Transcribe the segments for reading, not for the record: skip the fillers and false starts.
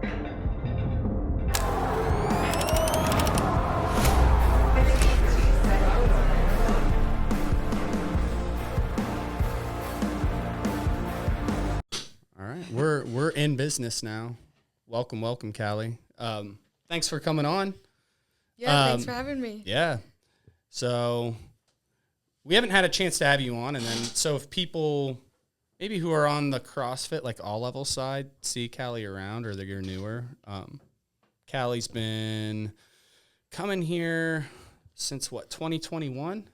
All right, we're in business now. Welcome, Kali. Thanks for coming on. Yeah, thanks for having me. Yeah. So we haven't had a chance to have you on, and then so if people maybe who are on the CrossFit like all level side see Kali around or they're newer, Kali's been coming here since what 2021.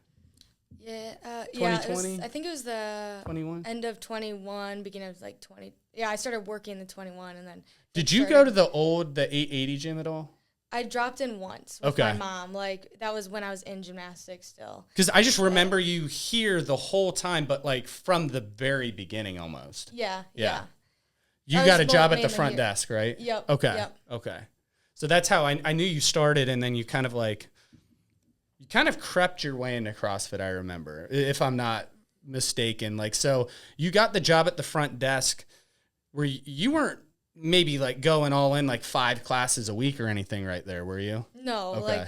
Yeah, 2020? I think it was the 21? end of 21, beginning of like 20. Yeah, I started working in 21, and then. Did you go to the 880 gym at all? I dropped in once with my mom. Like, that was when I was in gymnastics still. Because I just remember you here the whole time, but like from the very beginning almost. Yeah. You got a job at the front desk, right? Yep. Okay. So that's how I knew you started, and then you kind of crept your way into CrossFit, I remember, if I'm not mistaken. Like, so you got the job at the front desk where you weren't maybe like going all in like 5 classes a week or anything right there, were you? No, like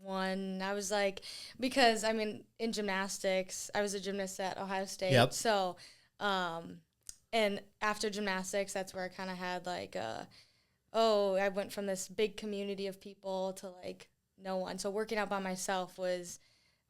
one. I was like, because I mean, in gymnastics, I was a gymnast at Ohio State. Yep. So, and after gymnastics, that's where I kind of had like, I went from this big community of people to like no one. So working out by myself was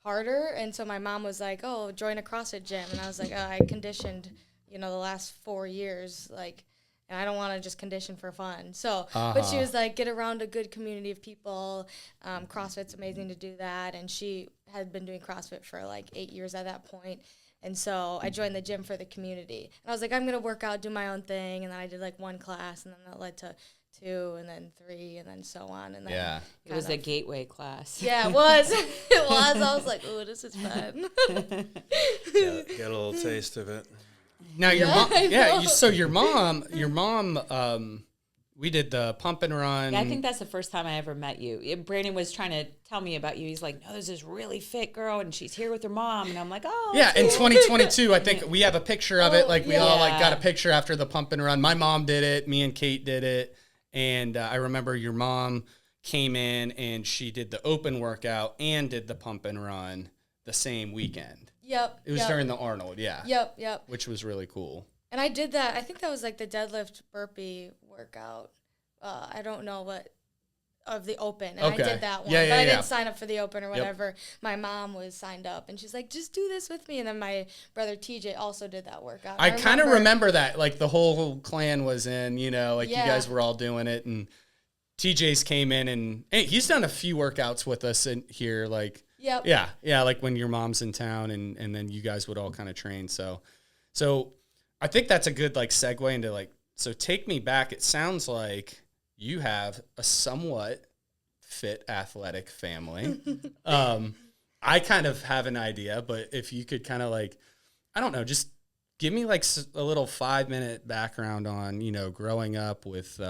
harder. And so my mom was like, oh, join a CrossFit gym. And I was like, I conditioned, the last 4 years, like, and I don't want to just condition for fun. So, but she was like, get around a good community of people. CrossFit's amazing to do that. And she had been doing CrossFit for like 8 years at that point. And so I joined the gym for the community. And I was like, I'm going to work out, do my own thing. And then I did like 1 class, and then that led to 2, and then 3, and then so on. And then it was a gateway class. Yeah, it was. It was. I was like, oh, this is fun. Get a little taste of it. Now your mom, so your mom, we did the pump and run. Yeah, I think that's the first time I ever met you. Brandon was trying to tell me about you. He's like, no, there's this really fit girl, and she's here with her mom. And I'm like, oh. Yeah, in 2022, I think we have a picture of it. Like, we all like got a picture after the pump and run. My mom did it. Me and Kate did it. And I remember your mom came in, and she did the open workout and did the pump and run the same weekend. Yep. It was during the Arnold, yeah. Yep. Which was really cool. And I did that. I think that was like the deadlift burpee workout. I don't know what of the open. And I did that one. But I didn't sign up for the open or whatever. Yep. My mom was signed up, and she's like, just do this with me. And then my brother TJ also did that workout. I kind of remember that. Like, the whole clan was in, you guys were all doing it. And TJ's came in, and he's done a few workouts with us in here. Like, yep. Yeah, like when your mom's in town, and then you guys would all kind of train. So I think that's a good like segue into like, so take me back. It sounds like you have a somewhat fit athletic family. I kind of have an idea, but if you could kind of like, I don't know, just give me like a little 5-minute background on, growing up with,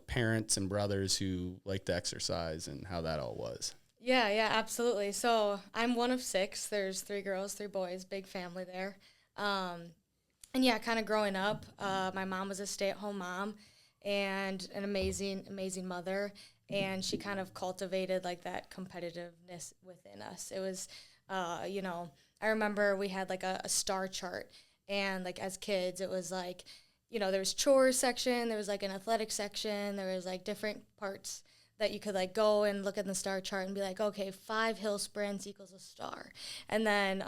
parents and brothers who like to exercise and how that all was. Yeah, absolutely. So I'm one of 6. There's 3 girls, 3 boys, big family there. And yeah, kind of growing up, my mom was a stay-at-home mom and an amazing mother. And she kind of cultivated like that competitiveness within us. It was, I remember we had like a star chart, and like as kids, it was like, there was chores section, there was like an athletic section, there was like different parts that you could like go and look at the star chart and be like, okay, 5 hill sprints equals a star. And then,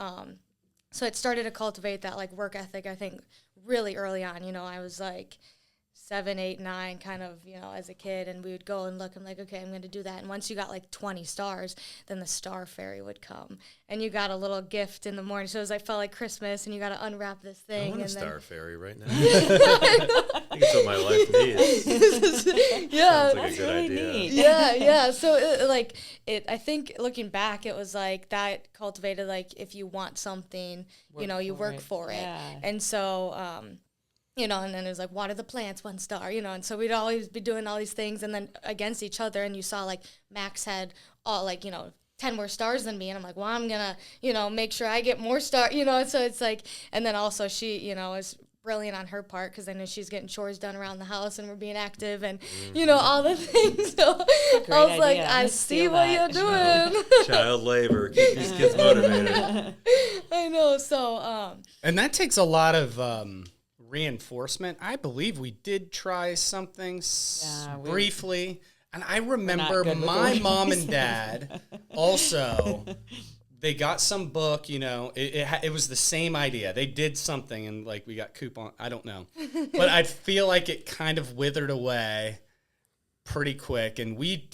so it started to cultivate that like work ethic, I think, really early on. I was like 7, 8, 9 kind of, as a kid, and we would go and look. I'm like, okay, I'm going to do that. And once you got like 20 stars, then the star fairy would come, and you got a little gift in the morning. So it was, I felt like Christmas, and you got to unwrap this thing. I want a star fairy right now. I think it's what my life needs. Yeah, sounds like a good really idea. Neat. Yeah. So I think looking back, it was like that cultivated like if you want something, you work for it. Yeah. And so. And then it was like water the plants, 1 star, and so we'd always be doing all these things and then against each other, and you saw like Max had all like, 10 more stars than me, and I'm like, well, I'm gonna, make sure I get more stars, so it's like, and then also she, is brilliant on her part because I know she's getting chores done around the house and we're being active and, all the things. So I was like, I see what you're doing. Child labor. Keep these kids motivated. I know. So, and that takes a lot of reinforcement. I believe we did try something briefly. And I remember my mom and dad also, they got some book, it was the same idea. They did something and like we got coupon. I don't know. But I feel like it kind of withered away pretty quick. And we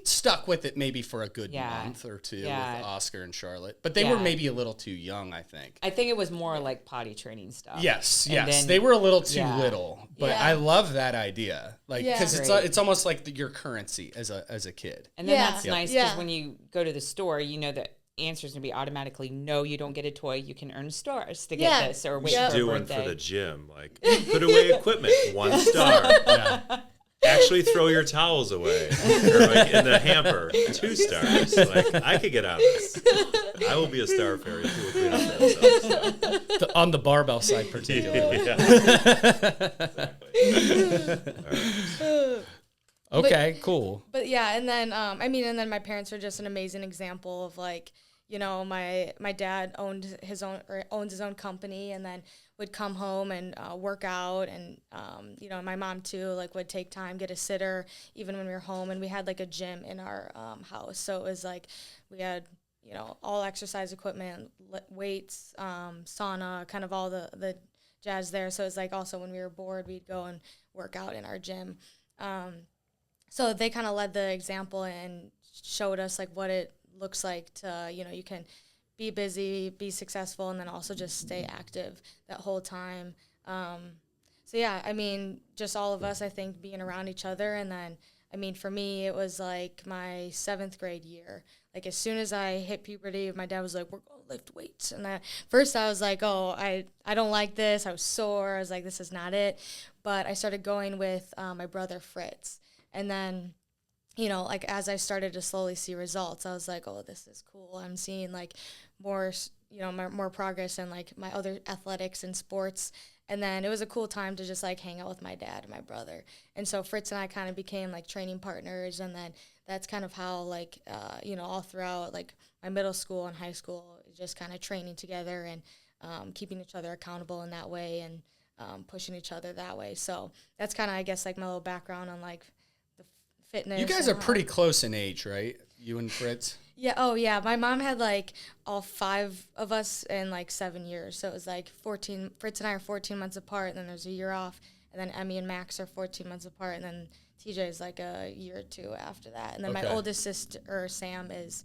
stuck with it maybe for a good month or two with Oscar and Charlotte. But they were maybe a little too young, I think. I think it was more like potty training stuff. Yes. They were a little too little. But Yeah. I love that idea. Like, because it's almost like your currency as a kid. And then that's nice because when you go to the store, you know that answer is going to be automatically no, you don't get a toy, you can earn stars to get this or wait for a birthday. Do one for the gym, like put away equipment, 1 star. Actually throw your towels away or like in the hamper, 2 stars. Like I could get out of this. I will be a star fairy who will clean up that stuff. On the barbell side particularly. Exactly. Okay, cool. But yeah, and then and then my parents are just an amazing example of like, my dad owns his own company and then would come home and work out and my mom too like would take time, get a sitter even when we were home, and we had like a gym in our house. So it was like we had all exercise equipment, weights, sauna, kind of all the jazz there. So it was like also when we were bored we'd go and work out in our gym. So they kind of led the example and showed us like what it looks like to, you can be busy, be successful, and then also just stay active that whole time. So yeah, just all of us, I think, being around each other. And then, for me, it was like my 7th grade year. Like as soon as I hit puberty, my dad was like, we're going to lift weights. And first I was like, oh, I don't like this. I was sore. I was like, this is not it. But I started going with my brother Fritz. And then, like as I started to slowly see results, I was like, oh, this is cool. I'm seeing like more, more progress in like my other athletics and sports. And then it was a cool time to just like hang out with my dad and my brother. And so Fritz and I kind of became like training partners. And then that's kind of how like, all throughout like my middle school and high school, just kind of training together and keeping each other accountable in that way and pushing each other that way. So that's kind of, I guess, like my little background on like fitness. You guys are pretty close in age, right? You and Fritz? Yeah. Oh, yeah. My mom had like all 5 of us in like 7 years. So it was like 14. Fritz and I are 14 months apart, and then there's a year off. And then Emmy and Max are 14 months apart, and then TJ is like a year or 2 after that. And then my oldest sister, Sam, is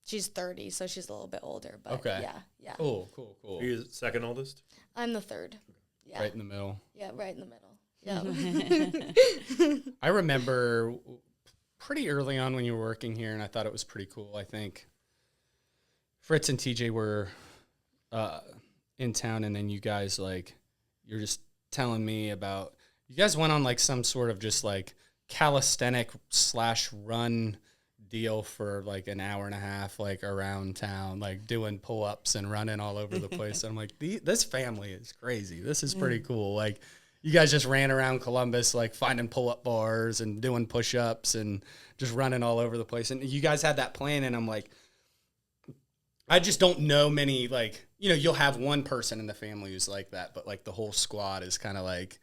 she's 30, so she's a little bit older. But yeah. Cool. Are you the second oldest? I'm the 3rd. Yeah. Right in the middle. Yeah, right in the middle. Yeah. I remember pretty early on when you were working here, and I thought it was pretty cool. I think Fritz and TJ were in town, and then you guys, like, you're just telling me about, you guys went on, like, some sort of just, like, calisthenic/run deal for, like, an hour and a half, like, around town, like, doing pull-ups and running all over the place. I'm like, this family is crazy. This is pretty cool. Like, you guys just ran around Columbus, like, finding pull-up bars and doing push-ups and just running all over the place. And you guys had that plan, and I'm like, I just don't know many, like, you'll have one person in the family who's like that, but, like, the whole squad is kind of, like,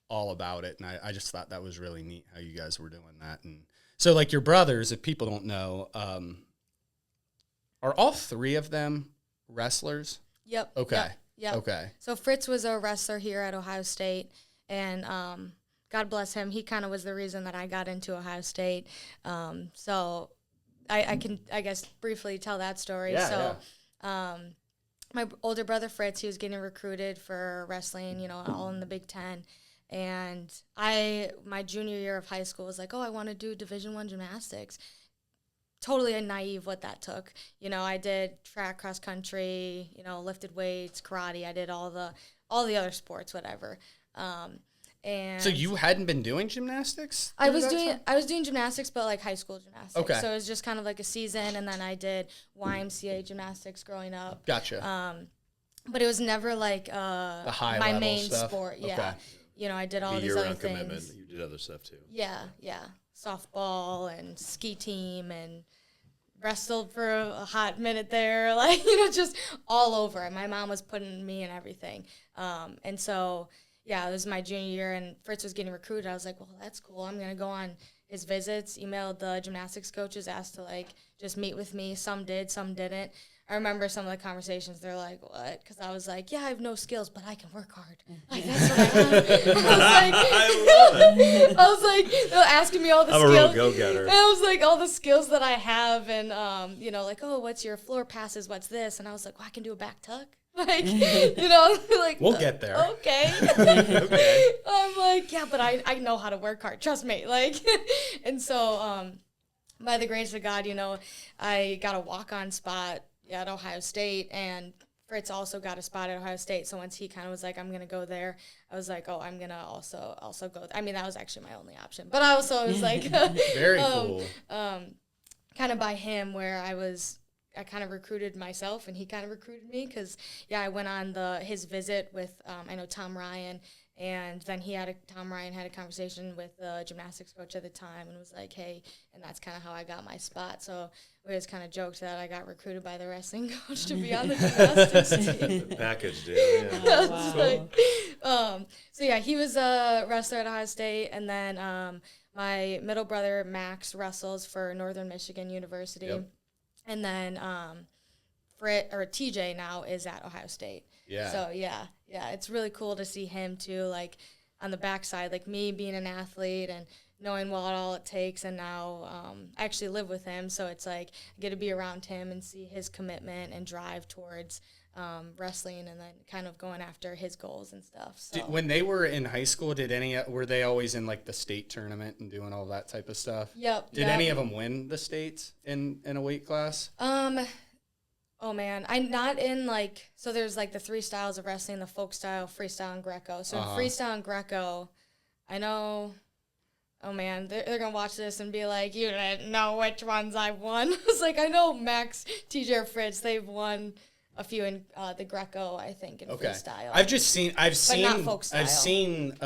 all about it. And I just thought that was really neat how you guys were doing that. And so, like, your brothers, if people don't know, are all 3 of them wrestlers? Yep. Okay. Yep. Okay. So Fritz was a wrestler here at Ohio State, and God bless him, he kind of was the reason that I got into Ohio State. So I can, I guess, briefly tell that story. Yeah, my older brother Fritz, he was getting recruited for wrestling, all in the Big Ten. And my junior year of high school was like, oh, I want to do Division I gymnastics. Totally naive what that took. I did track, cross country, lifted weights, karate. I did all the other sports, whatever. And so you hadn't been doing gymnastics? I was doing gymnastics, but like high school gymnastics. Okay. So it was just kind of like a season, and then I did YMCA gymnastics growing up. Gotcha. but it was never like the high my level main stuff. sport. Yeah. Okay. You know, I did all Be these your other own commitment. things. You did other stuff too. Yeah, yeah. Softball and ski team and wrestled for a hot minute there. Like, you know, just all over. And my mom was putting me in everything. And so, yeah, it was my junior year and Fritz was getting recruited. I was like, well, that's cool. I'm going to go on his visits, emailed the gymnastics coaches, asked to, like, just meet with me. Some did, some didn't. I remember some of the conversations. They're like, what? Because I was like, yeah, I have no skills, but I can work hard. Like, that's what I have. I was like, they're asking me all the I'm skills. a real go-getter. And I was like, all the skills that I have. And, you know, like, oh, what's your floor passes? What's this? And I was like, well, I can do a back tuck. Like, you know, like. We'll get there. Okay. Okay. I'm like, yeah, but I know how to work hard. Trust me. Like, and so, by the grace of God, you know, I got a walk-on spot at Ohio State, and Fritz also got a spot at Ohio State. So once he kind of was like, I'm going to go there, I was like, oh, I'm going to also go there. I mean, that was actually my only option. But I also was like, Very cool. kind of by him where I kind of recruited myself and he kind of recruited me because, yeah, I went on his visit with, I know Tom Ryan, and then Tom Ryan had a conversation with the gymnastics coach at the time and was like, hey, and that's kind of how I got my spot. So we just kind of joked that I got recruited by the wrestling coach to be on the gymnastics team. The package deal, yeah. Wow. So, yeah, he was a wrestler at Ohio State, and then my middle brother, Max, wrestles for Northern Michigan University. Yep. And then TJ now is at Ohio State. Yeah. So, yeah, it's really cool to see him, too, like, on the backside, like me being an athlete and knowing what all it takes. And now I actually live with him, so it's like I get to be around him and see his commitment and drive towards wrestling and then kind of going after his goals and stuff. So. When they were in high school, were they always in, like, the state tournament and doing all that type of stuff? Yep. Did any of them win the states in a weight class? Oh, man. I'm not in, like, so there's, like, the 3 styles of wrestling, the folk style, freestyle, and Greco. So in freestyle and Greco, I know, oh, man, they're going to watch this and be like, you didn't know which ones I won. It's like, I know Max, TJ, or Fritz, they've won a few in the Greco, I think, in freestyle. I've seen,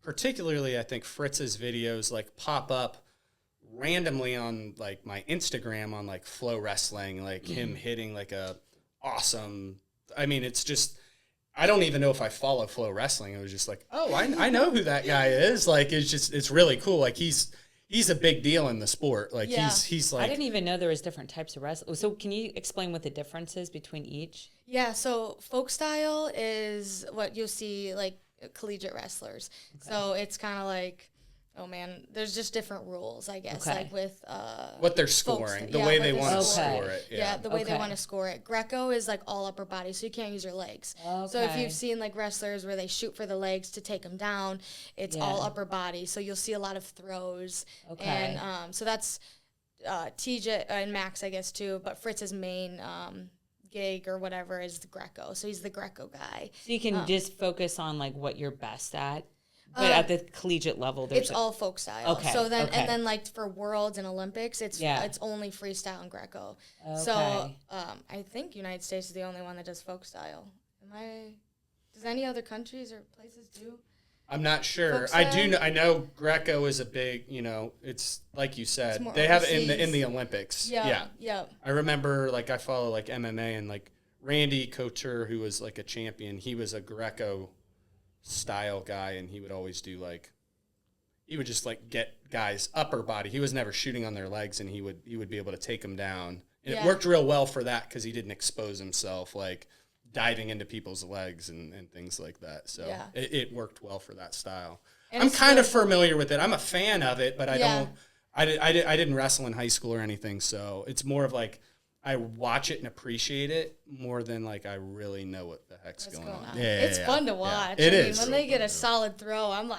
particularly, I think, Fritz's videos, like, pop up randomly on like my Instagram on like Flow Wrestling, like him hitting like a awesome. I mean, it's just I don't even know if I follow Flow Wrestling. It was just like, oh, I know who that guy is. Like it's really cool. Like he's a big deal in the sport. Like he's like I didn't even know there was different types of wrestling. So can you explain what the difference is between each? Yeah. So folk style is what you'll see like collegiate wrestlers. Okay. So it's kind of like. Oh, man, there's just different rules, I guess, like with what they're scoring, the way they want to score it. Yeah, the way they want to score it. Greco is like all upper body, so you can't use your legs. Okay. So if you've seen like wrestlers where they shoot for the legs to take them down, it's all upper body. So you'll see a lot of throws. Okay. And so that's TJ and Max, I guess, too. But Fritz's main gig or whatever is the Greco. So he's the Greco guy. So you can just focus on like what you're best at. But at the collegiate level, it's all folk style. Okay. So then, and then like for Worlds and Olympics, it's only freestyle and Greco. Okay. So I think United States is the only one that does folk style. Does any other countries or places do? I'm not sure. I know Greco is a big. You know, it's like you said, they have it in the Olympics. Yeah. I remember like I follow like MMA and like Randy Couture, who was like a champion. He was a Greco style guy, and he would always do like he would just like get guys upper body. He was never shooting on their legs, and he would be able to take them down, and it worked real well for that because he didn't expose himself like diving into people's legs and things like that. So it worked well for that style. And I'm kind of familiar with it. I'm a fan of it, but I didn't wrestle in high school or anything, so it's more of like I watch it and appreciate it more than like I really know what the heck's going on. Yeah, it's fun to watch. It is. When they get a solid throw, I'm like,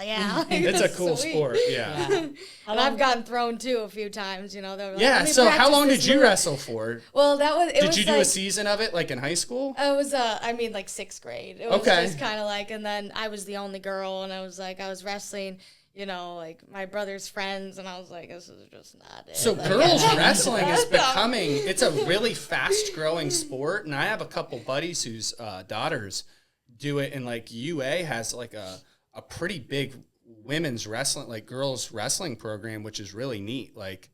yeah. It's a cool sport, And I've gotten thrown too a few times, you know. Like, so how long did you wrestle for? Well, did you do a season of it like in high school? It was, like 6th grade. It was just kind of like, and then I was the only girl, and I was wrestling. you know, like my brother's friends, and I was like, this is just not it. So like, girls wrestling is becoming, it's a really fast growing sport. And I have a couple buddies whose daughters do it. And like UA has like a pretty big women's wrestling, like girls wrestling program, which is really neat. Like,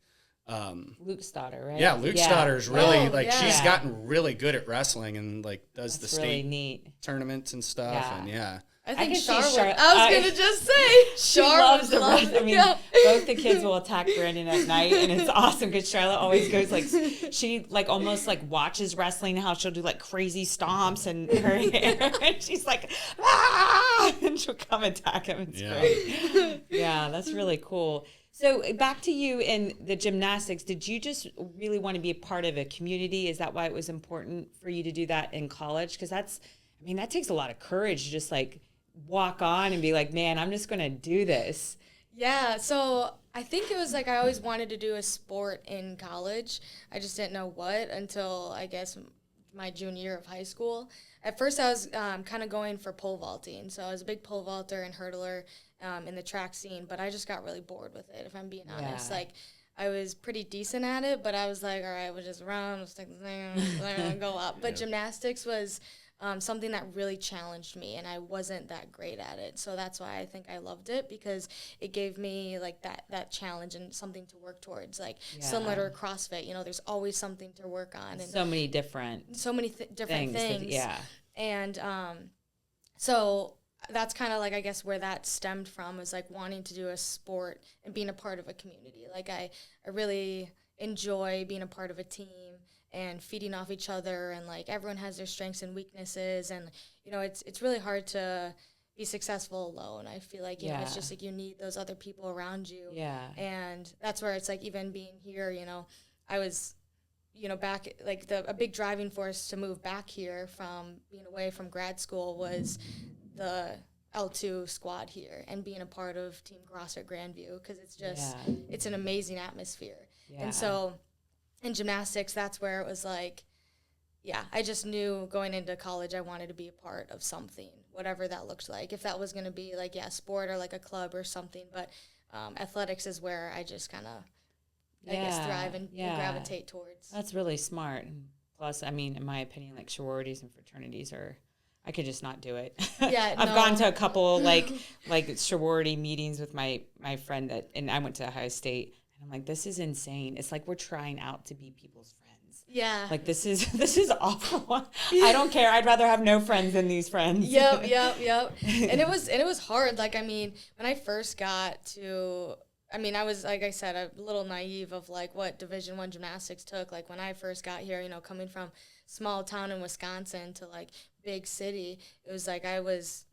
Luke's daughter, right? yeah, Luke's daughter's really she's yeah. gotten really good at wrestling and like does That's the really state neat. tournaments and stuff. Yeah. And yeah. I think can see Char would. Char- I was gonna just say She Char loves would the love rest. it. I mean, Yeah. both the kids will attack Brandon at night, and it's awesome because Charlotte always goes like, she like almost like watches wrestling, how she'll do like crazy stomps and her hair, and she's like, ah, and she'll come attack him. It's great. Yeah, that's really cool. So back to you in the gymnastics. Did you just really want to be a part of a community? Is that why it was important for you to do that in college? Because that's, I mean, that takes a lot of courage to just like walk on and be like, man, I'm just going to do this. Yeah, so I think it was like I always wanted to do a sport in college. I just didn't know what until I guess my junior year of high school. At first I was kind of going for pole vaulting. So I was a big pole vaulter and hurdler in the track scene, but I just got really bored with it, if I'm being honest. Yeah. Like, I was pretty decent at it, but I was like, all right, we'll just run, we'll stick the thing, and go up. But gymnastics was something that really challenged me, and I wasn't that great at it. So that's why I think I loved it, because it gave me like that challenge and something to work towards. Like similar to CrossFit, you know, there's always something to work on, and So many different different things. Yeah. And so that's kind of like, I guess, where that stemmed from, is like wanting to do a sport and being a part of a community. Like I really enjoy being a part of a team and feeding off each other, and like everyone has their strengths and weaknesses, and you know, it's really hard to be successful alone. I feel like, you know, it's just like you need those other people around you. Yeah. And that's where it's like, even being here, you know, I was, you know, back, like a big driving force to move back here from being away from grad school was the L2 squad here and being a part of Team CrossFit Grandview, because it's just, it's an amazing atmosphere. Yeah. And so in gymnastics, that's where it was like, yeah, I just knew going into college I wanted to be a part of something, whatever that looked like. If that was going to be like, sport or like a club or something, but athletics is where I just kind of, I guess, thrive and gravitate towards. That's really smart. And plus, I mean, in my opinion, like sororities and fraternities I could just not do it. Yeah, I've gone to a couple like sorority meetings with my friend and I went to Ohio State, and I'm like, this is insane. It's like we're trying out to be people's friends. Yeah. Like this is awful. I don't care. I'd rather have no friends than these friends. Yep. And it was hard. Like, I mean, when I first got to, I mean, I was, like I said, a little naive of like what Division I gymnastics took. Like when I first got here, you know, coming from small town in Wisconsin to like big city, it was like I was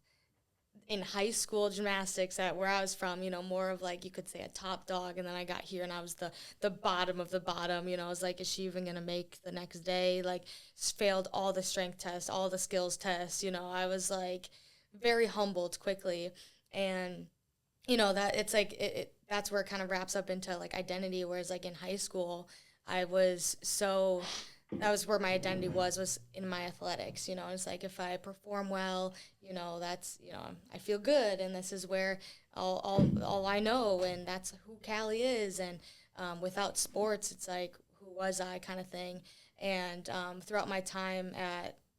in high school gymnastics at where I was from, you know, more of like, you could say a top dog, and then I got here and I was the bottom of the bottom, you know. I was like, is she even gonna make the next day? Like, failed all the strength tests, all the skills tests, you know. I was like very humbled quickly, and you know, that it's like that's where it kind of wraps up into like identity, whereas like in high school I was so, that was where my identity was in my athletics, you know. It's like, if I perform well, you know, that's, you know, I feel good, and this is where all I know, and that's who Kali is. And without sports, it's like, who was I, kind of thing. And throughout my time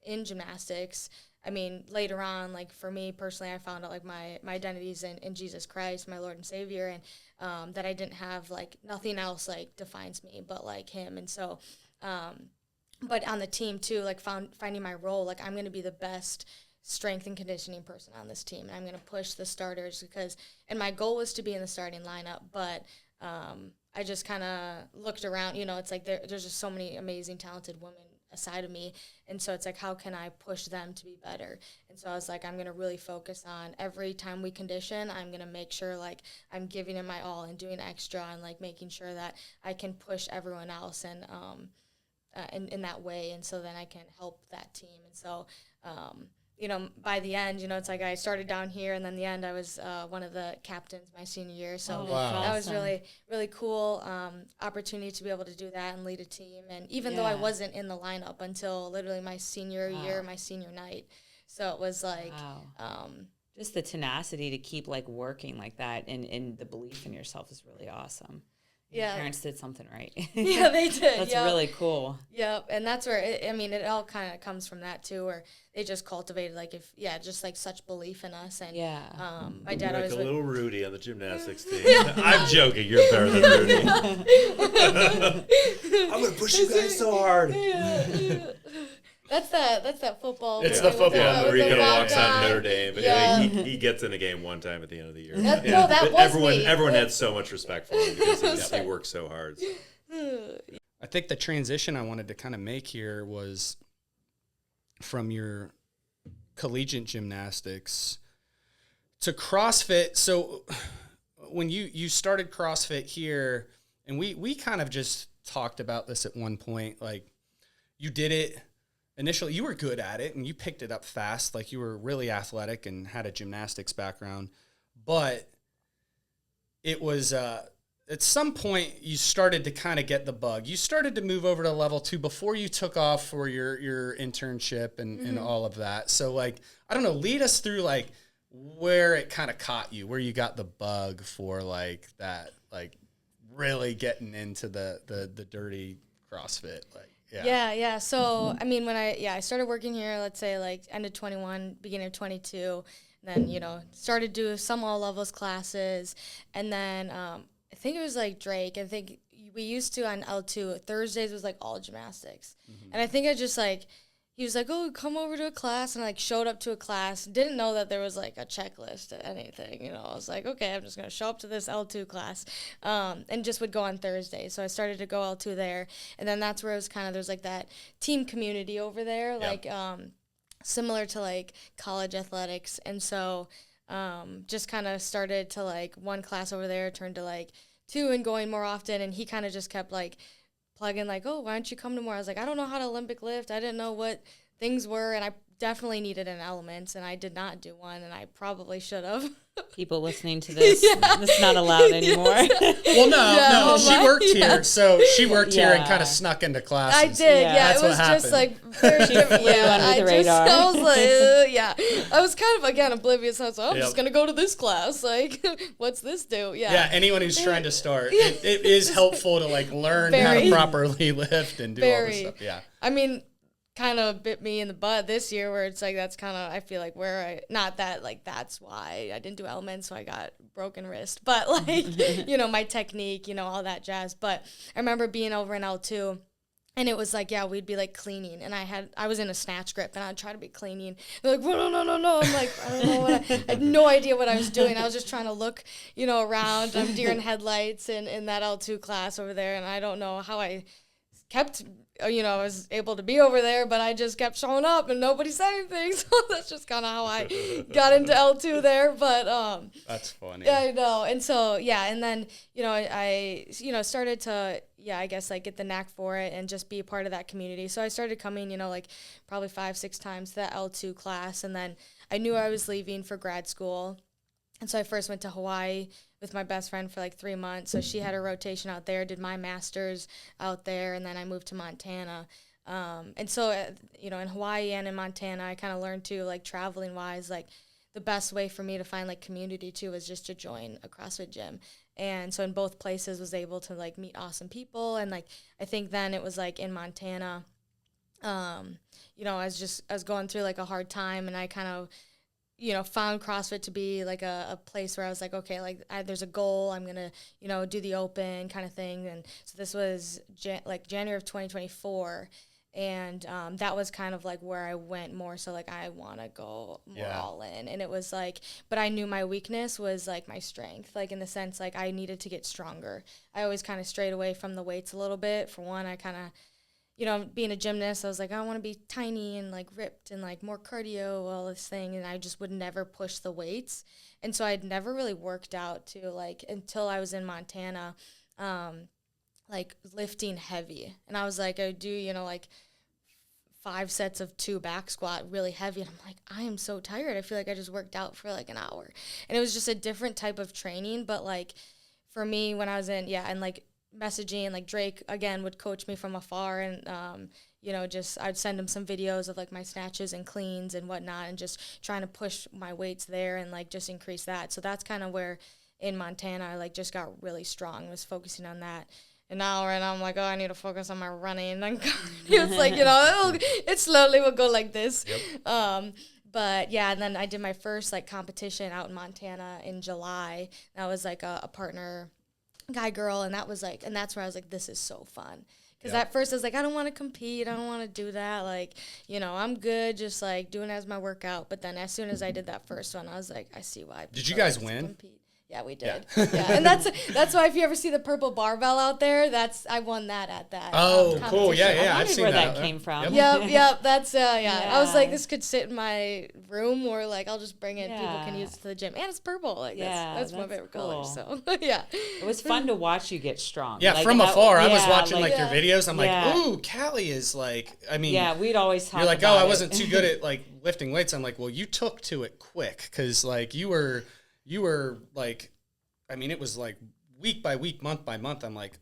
in gymnastics, I mean, later on, like for me personally, I found out like my identity's in Jesus Christ, my Lord and Savior, and that I didn't have, like, nothing else like defines me but like Him. And so but on the team too, like finding my role, like I'm going to be the best strength and conditioning person on this team, and I'm going to push the starters, and my goal was to be in the starting lineup, but I just kind of looked around, you know. It's like there's just so many amazing, talented women aside of me, and so it's like, how can I push them to be better? And so I was like, I'm going to really focus on every time we condition, I'm going to make sure like I'm giving it my all and doing extra, and like making sure that I can push everyone else, and in that way, and so then I can help that team. And so you know, by the end, you know, it's like I started down here, and then the end I was one of the captains my senior year. So that was really, really cool opportunity to be able to do that and lead a team. And even though I wasn't in the lineup until literally my senior year, my senior night. So it was like, Just the tenacity to keep like working like that, and the belief in yourself is really awesome. Your parents did something right. Yeah, they did. That's really cool. Yep, and that's where it all kind of comes from that too, where they just cultivated just like such belief in us. And my dad You're always like a would, little Rudy on the gymnastics team. I'm joking. You're better than Rudy. I'm gonna push you guys so hard. That's that football. It's the football. Yeah, with the Rico walk walks on on. Notre Dame, but he gets in a game one time at the end of the year. That But was me. everyone had so much respect for him because he worked so hard. I think the transition I wanted to kind of make here was from your collegiate gymnastics to CrossFit. So when you started CrossFit here, and we kind of just talked about this at one point, like you did it initially, you were good at it and you picked it up fast. Like you were really athletic and had a gymnastics background, but it was, at some point you started to kind of get the bug. You started to move over to level 2 before you took off for your internship and all of that. So like, I don't know, lead us through like where it kind of caught you, where you got the bug for like that, like really getting into the dirty CrossFit. Like, Yeah. So, I mean, when I started working here, let's say like end of 21, beginning of 22, and then, started doing some all levels classes. And then, I think it was like Drake. I think we used to on L2, Thursdays was like all gymnastics. And I think I just like, he was like, oh, come over to a class. And I like showed up to a class, didn't know that there was like a checklist or anything. I was like, okay, I'm just going to show up to this L2 class, and just would go on Thursday. So I started to go L2 there. And then that's where it was kind of, there's like that team community over there, like similar to like college athletics. And so just kind of started to like one class over there turned to like 2 and going more often. And he kind of just kept like plugging like, oh, why don't you come to more? I was like, I don't know how to Olympic lift. I didn't know what things were. And I definitely needed an elements, and I did not do one, and I probably should have. People listening to this, it's not allowed anymore. Well, no, she worked here, so she worked here and Yeah. kind of snuck into classes. I did, That's it was what just happened. like very different. under the radar. I was like, I was kind of again oblivious. I was like, I'm just gonna go to this class. Like, what's this do? Yeah, anyone who's trying to start, it is helpful to like learn how to properly lift and do all this stuff. Yeah, I mean, kind of bit me in the butt this year, where it's like that's kind of, I feel like where I, not that like that's why I didn't do elements, so I got broken wrist, but like my technique, all that jazz. But I remember being over in L2. And it was like, we'd be like cleaning, and I was in a snatch grip, and I'd try to be cleaning. They're like, well, no. I'm like, I don't know I had no idea what I was doing. I was just trying to look, around. I'm deer in headlights in that L2 class over there, and I don't know how I kept, I was able to be over there, but I just kept showing up, and nobody said anything. So that's just kind of how I got into L2 there. But that's funny. Yeah, I know. And so and then I started to I guess like get the knack for it and just be a part of that community. So I started coming like probably 5-6 times to that L2 class, and then I knew I was leaving for grad school. And so I first went to Hawaii with my best friend for like 3 months. So she had a rotation out there, did my master's out there, and then I moved to Montana. And so, in Hawaii and in Montana, I kind of learned too, like traveling wise, like the best way for me to find like community too was just to join a CrossFit gym. And so in both places was able to like meet awesome people. And like, I think then it was like in Montana, I was going through like a hard time, and I kind of, found CrossFit to be like a place where I was like, okay, like there's a goal. I'm going to, do the open kind of thing. And so this was January of 2024. And that was kind of like where I went more. So like, I want to go more all in. And it was like, but I knew my weakness was like my strength, like in the sense, like I needed to get stronger. I always kind of strayed away from the weights a little bit. For one, I kind of, being a gymnast, I was like, I want to be tiny and like ripped and like more cardio, all this thing. And I just would never push the weights. And so I'd never really worked out to like, until I was in Montana, like lifting heavy. And I was like, I do, like 5 sets of 2 back squat really heavy. And I'm like, I am so tired. I feel like I just worked out for like an hour. And it was just a different type of training. But like for me, when I was in, and like messaging, like Drake again would coach me from afar, and just I'd send him some videos of like my snatches and cleans and whatnot, and just trying to push my weights there and like just increase that. So that's kind of where in Montana I like just got really strong, was focusing on that. And now right now I'm like, oh, I need to focus on my running. And it's like, it slowly will go like this. Yep. But yeah, and then I did my first like competition out in Montana in July. That was like a partner guy girl, and that was like, and that's where I was like, this is so fun. Because at first I was like, I don't want to compete. I don't want to do that. Like, I'm good just like doing it as my workout. But then as soon as I did that first one, I was like, I see why. Did you guys win? Compete. Yeah, we did. Yeah. And that's why if you ever see the purple barbell out there, I won that at that. Oh, cool. Yeah. I I've seen where that came from. Yep. That's I was like, this could sit in my room, or like I'll just bring it. Yeah. People can use it to the gym, and it's purple. Like that's my favorite color. So yeah, it was fun to watch you get strong. Yeah, like, from afar, I was watching like your videos. I'm like, ooh, Kali is like. I mean, yeah, we'd always talk. You're like, about I wasn't too good at like lifting weights. I'm like, well, you took to it quick, because like you were like, I mean, it was like week by week, month by month. I'm like,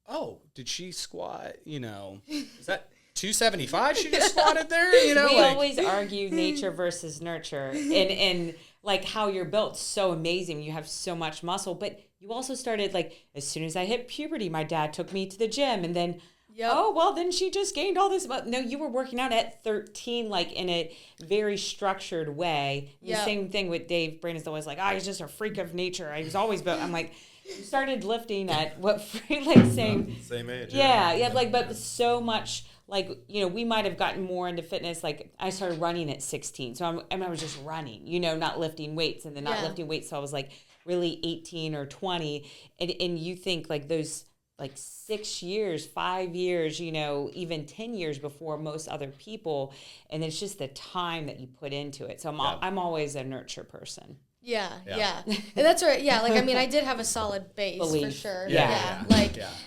oh, did she squat? Is that 275 she just squatted there? We always argue nature versus nurture, and like how you're built so amazing. You have so much muscle, but you also started like as soon as I hit puberty, my dad took me to the gym, and then. Yep. Oh, well, then she just gained all this. No, you were working out at 13, like in a very structured way. The same thing with Dave. Brandon's always like, he's just a freak of nature. He was always built. I'm like, you started lifting at what, like same age. Yeah, like, but so much, like, we might have gotten more into fitness. Like, I started running at 16. So I was just running, not lifting weights, and then not lifting weights. So I was like really 18 or 20. And you think like those, like 6 years, 5 years, even 10 years before most other people. And it's just the time that you put into it. So I'm always a nurture person. Yeah. And that's right. Yeah. Like, I mean, I did have a solid base for sure.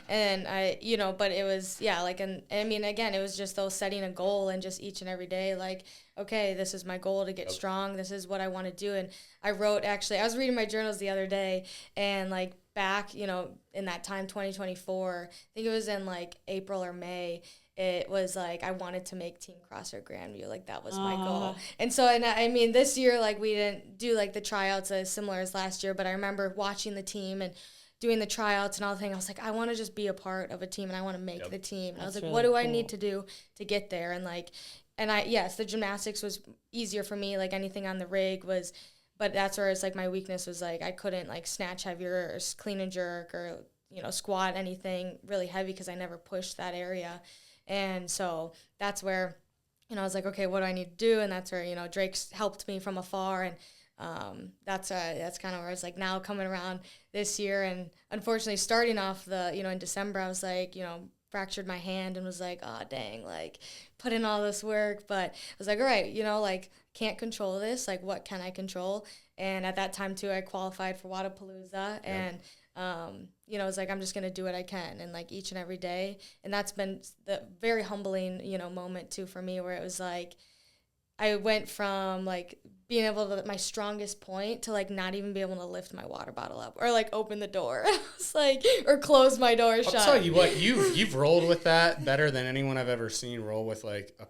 And I, but it was, like, and I mean, again, it was just those setting a goal, and just each and every day, like, okay, this is my goal to get strong. This is what I want to do. And I wrote, actually, I was reading my journals the other day, and like back, in that time, 2024, I think it was in like April or May, it was like I wanted to make Team CrossFit Grandview. Like, that was my goal. And so, and I mean, this year, like, we didn't do like the tryouts as similar as last year, but I remember watching the team and doing the tryouts and all the things. I was like, I want to just be a part of a team, and I want to make the team. And I was like, really, what do I need to do to get there? And like, the gymnastics was easier for me. Like, anything on the rig was, but that's where it's like my weakness was, like, I couldn't like snatch heavier or clean and jerk or, squat anything really heavy, because I never pushed that area. And so that's where, I was like, okay, what do I need to do? And that's where, Drake's helped me from afar. And that's kind of where it's like now coming around this year. And unfortunately, starting off in December, I was like, fractured my hand and was like, oh, dang, like put in all this work. But I was like, all right, like can't control this. Like, what can I control? And at that time, too, I qualified for Wadapalooza. And it was like, I'm just going to do what I can, and like each and every day. And that's been the very humbling, moment too for me, where it was like, I went from like being able to, my strongest point, to like not even be able to lift my water bottle up or like open the door. It's like, or close my door shut. I'll tell you what, you've rolled with that better than anyone I've ever seen roll with like a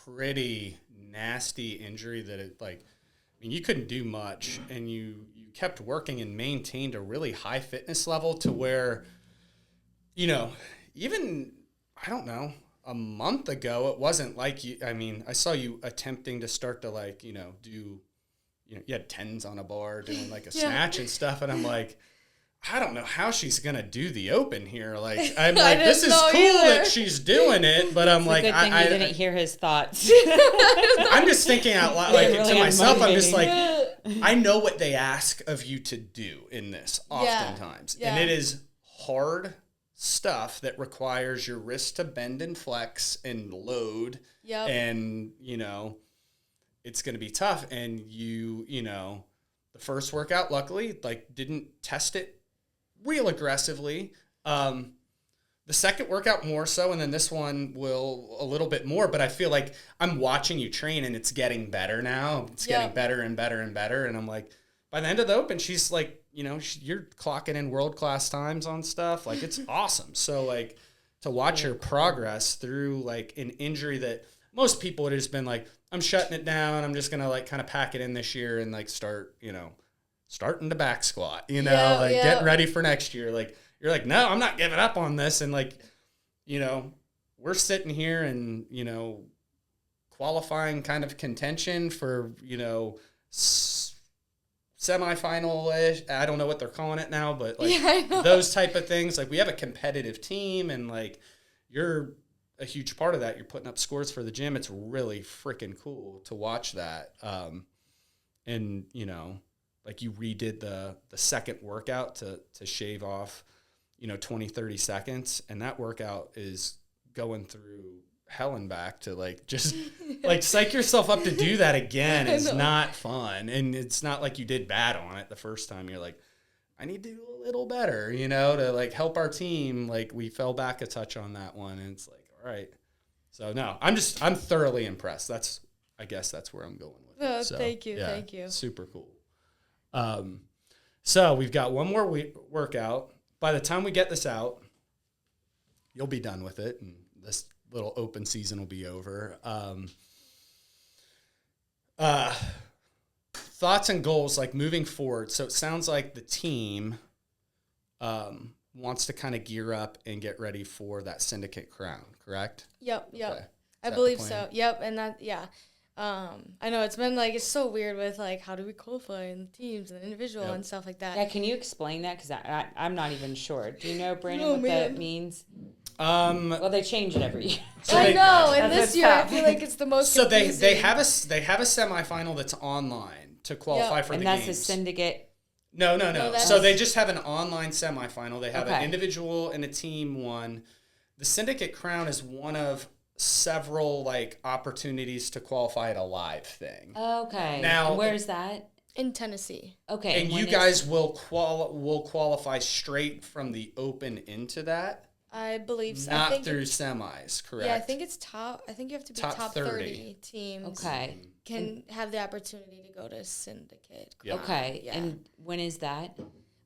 pretty nasty injury that it like, I mean, you couldn't do much, and you kept working and maintained a really high fitness level to where, even, I don't know, a month ago, it wasn't like you, I mean, I saw you attempting to start to like, do, you had tens on a bar doing like a snatch and stuff. And I'm like, I don't know how she's going to do the open here. Like, I'm like, this is cool that she's doing it, but I'm it's like, a good thing I didn't hear his thoughts. I'm just thinking out loud, like really to myself, I'm just like, I know what they ask of you to do in this oftentimes. And it is hard stuff that requires your wrist to bend and flex and load. And, it's going to be tough. And the first workout, luckily, like didn't test it real aggressively. The second workout more so, and then this one will a little bit more, but I feel like I'm watching you train and it's getting better now. It's getting better and better and better. And I'm like, by the end of the open, she's like, you're clocking in world-class times on stuff. Like, it's awesome. So like, to watch your progress through like an injury that most people would have just been like, I'm shutting it down. I'm just going to like kind of pack it in this year and like start, starting to back squat, getting ready for next year. Like, you're like, no, I'm not giving up on this. And like, we're sitting here and, qualifying kind of contention for, semifinal-ish. I don't know what they're calling it now, but like those type of things. Like, we have a competitive team and like you're a huge part of that. You're putting up scores for the gym. It's really freaking cool to watch that. And, like you redid the second workout to shave off, 20, 30 seconds. And that workout is going through hell and back to like just like psych yourself up to do that again is not fun. And it's not like you did bad on it the first time. You're like, I need to do a little better, to like help our team. Like, we fell back a touch on that one. And it's like, all right. So no, I'm thoroughly impressed. I guess that's where I'm going with it. So, thank you. Thank you. Super cool. So we've got one more workout. By the time we get this out, you'll be done with it, and this little open season will be over. Thoughts and goals, like moving forward. So it sounds like the team wants to kind of gear up and get ready for that syndicate crown, correct? Yep. Okay. I believe so. Yep. And that, I know it's been like, it's so weird with like, how do we qualify in teams and individual and stuff like that. Yeah. Can you explain that? Because I'm not even sure. Do you know, Brandon, that means? Well, they change it every year. So I know, and this year I feel like it's the most. So they have a semifinal that's online to qualify for the games. And that's a syndicate. No. So they just have an online semifinal. They have an individual and a team one. The syndicate crown is one of several like opportunities to qualify at a live thing. Okay. Now, and where's that? In Tennessee. Okay. And you guys will qualify straight from the open into that. I believe so. Not through semis, correct? Yeah, I think it's top. I think you have to be top 30 teams. Okay. Can have the opportunity to go to syndicate. Yeah. Okay. Yeah. And when is that?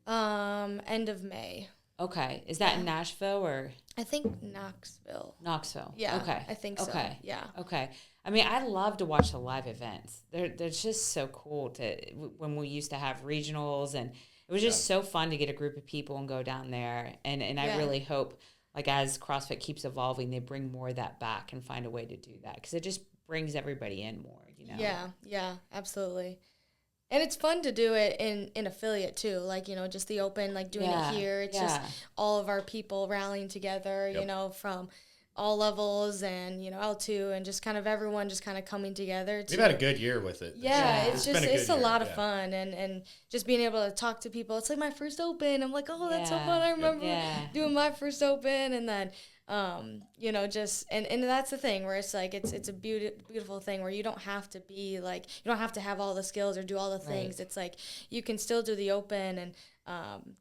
End of May. Okay. Is that in Nashville or? I think Knoxville. Yeah. Okay. I think so. Okay. Yeah. Okay. I mean, I love to watch the live events. They're just so cool when we used to have regionals, and it was just so fun to get a group of people and go down there. And I really hope, like, as CrossFit keeps evolving, they bring more of that back and find a way to do that, because it just brings everybody in more, Yeah, absolutely. And it's fun to do it in affiliate too, like, just the open, like doing it here. It's just all of our people rallying together, from all levels and, L2 and just kind of everyone just kind of coming together. We've had a good year with it. Yeah, it's a lot of fun and just being able to talk to people. It's like my first open. I'm like, oh, that's so fun. I remember doing my first open, and then just and that's the thing where it's like it's a beautiful thing where you don't have to be like, you don't have to have all the skills or do all the things. It's like you can still do the open and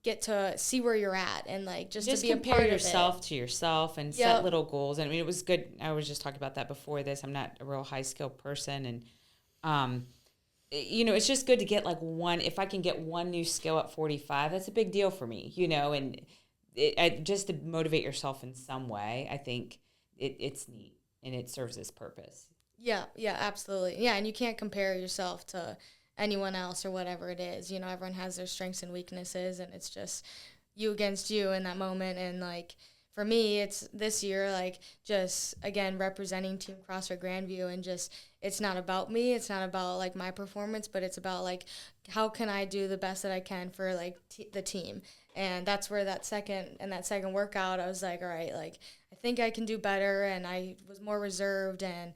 get to see where you're at, and like just to be a part of it. Compare yourself to yourself and set little goals. And I mean, it was good. I was just talking about that before this. I'm not a real high skill person, and it's just good to get like one. If I can get one new skill at 45, that's a big deal for me. And just to motivate yourself in some way, I think it's neat and it serves its purpose. Yeah, absolutely. Yeah, and you can't compare yourself to anyone else or whatever it is. Everyone has their strengths and weaknesses, and it's just you against you in that moment. And like for me, it's this year, like just again representing Team CrossFit Grandview, and just it's not about me, it's not about like my performance, but it's about like how can I do the best that I can for like the team. And that's where that second workout, I was like, all right, like I think I can do better, and I was more reserved, and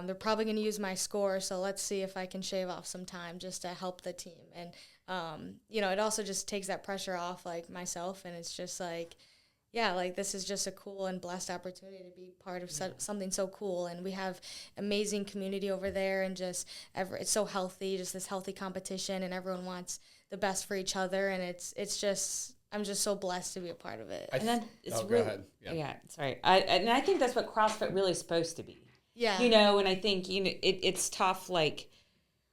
they're probably going to use my score, so let's see if I can shave off some time just to help the team. And, it also just takes that pressure off, like, myself, and it's just like, like, this is just a cool and blessed opportunity to be part of something so cool. And we have amazing community over there, and just it's so healthy, just this healthy competition, and everyone wants the best for each other, and it's just I'm just so blessed to be a part of it. And then it's go ahead. Sorry. I think that's what CrossFit really is supposed to be. Yeah. And I think, it's tough, like,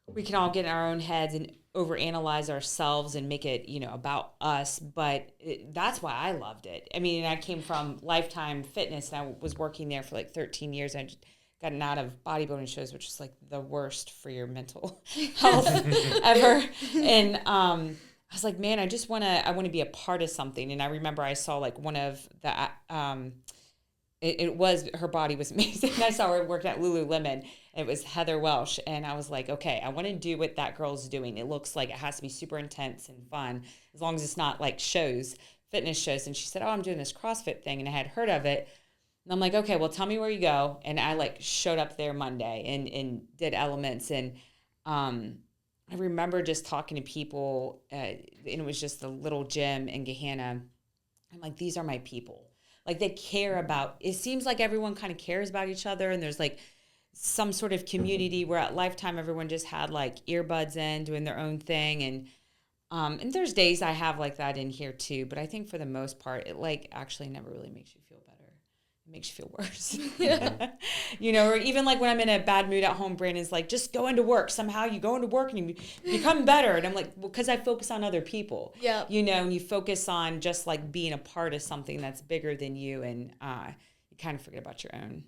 we can all get in our own heads and overanalyze ourselves and make it, about us. But that's why I loved it. I mean, I came from Lifetime Fitness, and I was working there for like 13 years. I just gotten out of bodybuilding shows, which is like the worst for your mental health ever. And I was like, man, I want to be a part of something. And I remember I saw like one of the, her body was amazing. I saw her work at Lululemon. It was Heather Welsh. And I was like, okay, I want to do what that girl's doing. It looks like it has to be super intense and fun, as long as it's not like fitness shows. And she said, oh, I'm doing this CrossFit thing. And I had heard of it. And I'm like, okay, well, tell me where you go. And I like showed up there Monday and did elements. And I remember just talking to people, and it was just a little gym in Gahanna. I'm like, these are my people. Like, they care about, it seems like everyone kind of cares about each other. And there's like some sort of community where at Lifetime, everyone just had like earbuds in, doing their own thing. And there's days I have like that in here too. But I think for the most part, it like actually never really makes you feel better. It makes you feel worse. Or even like when I'm in a bad mood at home, Brandon's like, just go into work. Somehow you go into work and you become better. And I'm like, well, because I focus on other people. Yeah. And you focus on just like being a part of something that's bigger than you, and you kind of forget about your own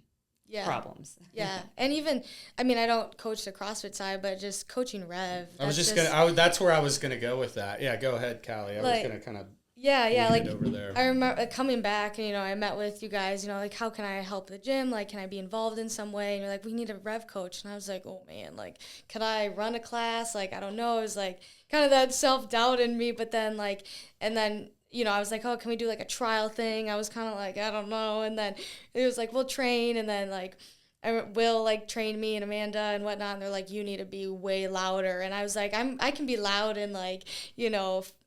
problems. Yeah. And even, I mean, I don't coach the CrossFit side, but just coaching Rev. That's where I was gonna go with that. Yeah, go ahead, Kali. I was gonna kind of. Yeah, like over there. I remember coming back, and I met with you guys, like, how can I help the gym? Like, can I be involved in some way? And you're like, we need a Rev coach. And I was like, oh man, like, could I run a class? Like, I don't know. It was like kind of that self-doubt in me, but then like, and then, I was like, oh, can we do like a trial thing? I was kind of like, I don't know. And then it was like, we'll train. And then like, Will like trained me and Amanda and whatnot. And they're like, you need to be way louder. And I was like, I can be loud and like,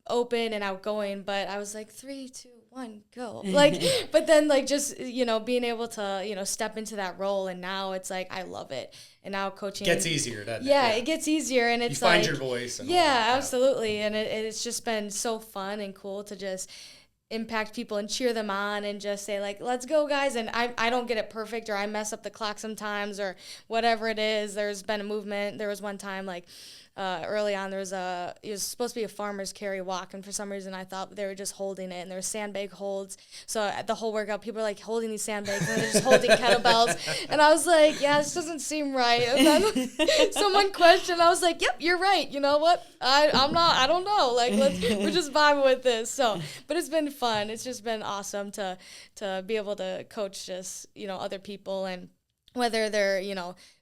open and outgoing, but I was like 3, 2, 1, go. Like, but then like just being able to step into that role, and now it's like I love it. And now coaching gets easier, doesn't it? Yeah, it gets easier, and it's you find your voice. And absolutely, and it's just been so fun and cool to just impact people and cheer them on and just say like, let's go guys. And I don't get it perfect, or I mess up the clock sometimes, or whatever it is. There's been a movement. There was one time like early on, it was supposed to be a farmer's carry walk, and for some reason I thought they were just holding it, and there were sandbag holds. So at the whole workout, people are like holding these sandbags, and they're just holding kettlebells. And I was like, yeah, this doesn't seem right. And then someone questioned, I was like, yep, you're right. You know what? I don't know. Like, we're just vibing with this. So, but it's been fun. It's just been awesome to be able to coach just, other people, and whether they're,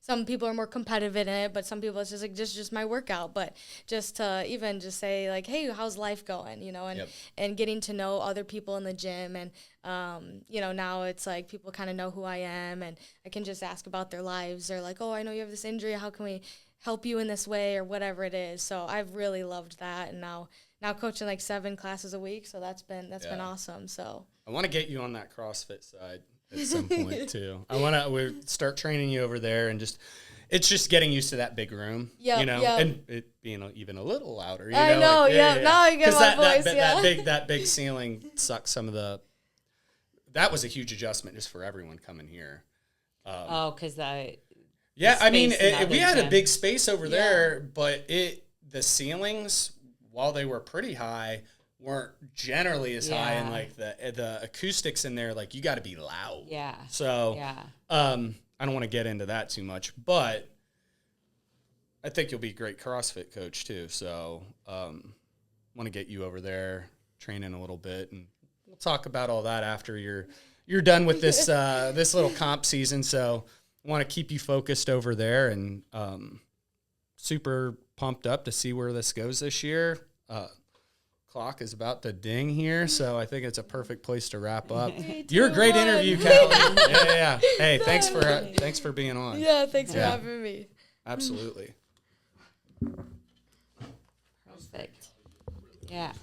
some people are more competitive in it, but some people it's just like, just my workout. But just to even just say like, hey, how's life going, and getting to know other people in the gym. And, now it's like people kind of know who I am, and I can just ask about their lives. They're like, oh, I know you have this injury. How can we help you in this way, or whatever it is. So I've really loved that. And now coaching like 7 classes a week. So that's been awesome. So I want to get you on that CrossFit side at some point too. I want to start training you over there, and it's just getting used to that big room, and it being even a little louder. I know, Now I get my voice. That big ceiling sucks some of the. That was a huge adjustment just for everyone coming here. Because yeah, I mean, we had a big space over there, but the ceilings, while they were pretty high, weren't generally as high, and like the acoustics in there, like you got to be loud. Yeah. So I don't want to get into that too much, but I think you'll be a great CrossFit coach too. So want to get you over there training a little bit, and we'll talk about all that after you're done with this this little comp season. So I want to keep you focused over there, and super pumped up to see where this goes this year. Clock is about to ding here, so I think it's a perfect place to wrap up. 3, 2, You're a great interview, Kali. Yeah. Hey, thanks for being on. Yeah, thanks for having me. Absolutely. Perfect. Yeah.